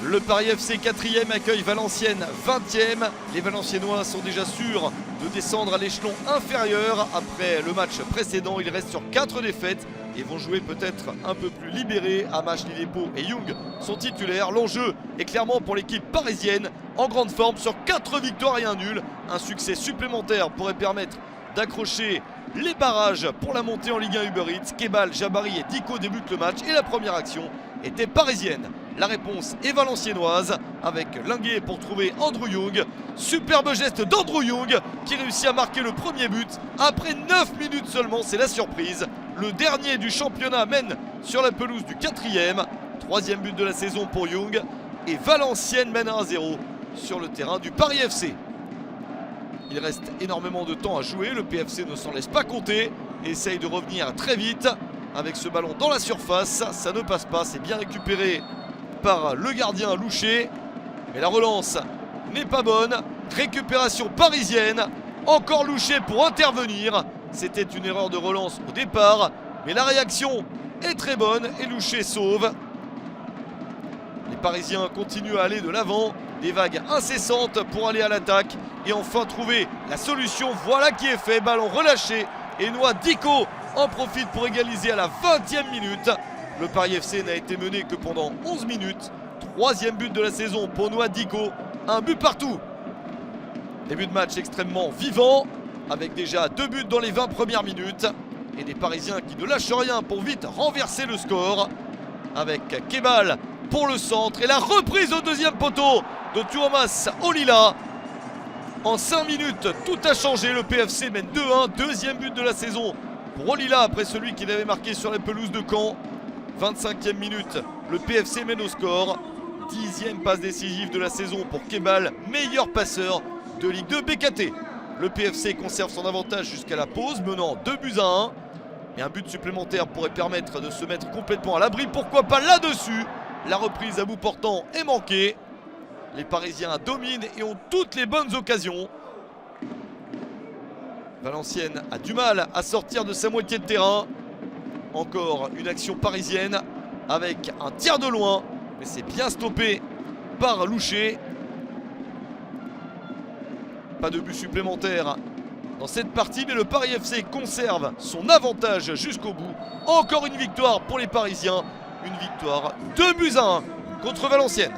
Le Paris FC 4e accueille Valenciennes 20e. Les Valenciennois sont déjà sûrs de descendre à l'échelon inférieur. Après le match précédent, ils restent sur 4 défaites et vont jouer peut-être un peu plus libérés. Amash, Lillepo et Young sont titulaires. L'enjeu est clairement pour l'équipe parisienne en grande forme sur 4 victoires et un nul. Un succès supplémentaire pourrait permettre d'accrocher les barrages pour la montée en Ligue 1 Uber Eats. Kebal, Jabari et Diko débutent le match et la première action était parisienne. La réponse est valenciennoise avec Linguet pour trouver Andrew Young. Superbe geste d'Andrew Young qui réussit à marquer le premier but après 9 minutes seulement, c'est la surprise. Le dernier du championnat mène sur la pelouse du 4e. 3e but de la saison pour Young et Valenciennes mène 1-0 sur le terrain du Paris FC. Il reste énormément de temps à jouer, le PFC ne s'en laisse pas compter et essaye de revenir très vite avec ce ballon dans la surface. Ça ne passe pas, c'est bien récupéré par le gardien Loucher, mais la relance n'est pas bonne. Récupération parisienne, encore Loucher pour intervenir. C'était une erreur de relance au départ, mais la réaction est très bonne et Loucher sauve. Les Parisiens continuent à aller de l'avant, des vagues incessantes pour aller à l'attaque et enfin trouver la solution. Voilà qui est fait, ballon relâché et Noah Diko en profite pour égaliser à la 20e minute. Le Paris FC n'a été mené que pendant 11 minutes. 3e but de la saison pour Noah Diko, un but partout. Début de match extrêmement vivant avec déjà 2 buts dans les 20 premières minutes et des Parisiens qui ne lâchent rien pour vite renverser le score avec Kebal pour le centre et la reprise au deuxième poteau de Tuomas Olila. En 5 minutes, tout a changé. Le PFC mène 2-1. 2e but de la saison pour Olila après celui qu'il avait marqué sur la pelouse de Caen. 25e minute, le PFC mène au score. 10e passe décisive de la saison pour Kebal, meilleur passeur de Ligue 2 BKT. Le PFC conserve son avantage jusqu'à la pause, menant 2-1. Et un but supplémentaire pourrait permettre de se mettre complètement à l'abri. Pourquoi pas là-dessus? La reprise à bout portant est manquée. Les Parisiens dominent et ont toutes les bonnes occasions. Valenciennes a du mal à sortir de sa moitié de terrain. Encore une action parisienne avec un tir de loin. Mais c'est bien stoppé par Loucher. Pas de but supplémentaire dans cette partie, mais le Paris FC conserve son avantage jusqu'au bout. Encore une victoire pour les Parisiens. Une victoire 2-1 contre Valenciennes.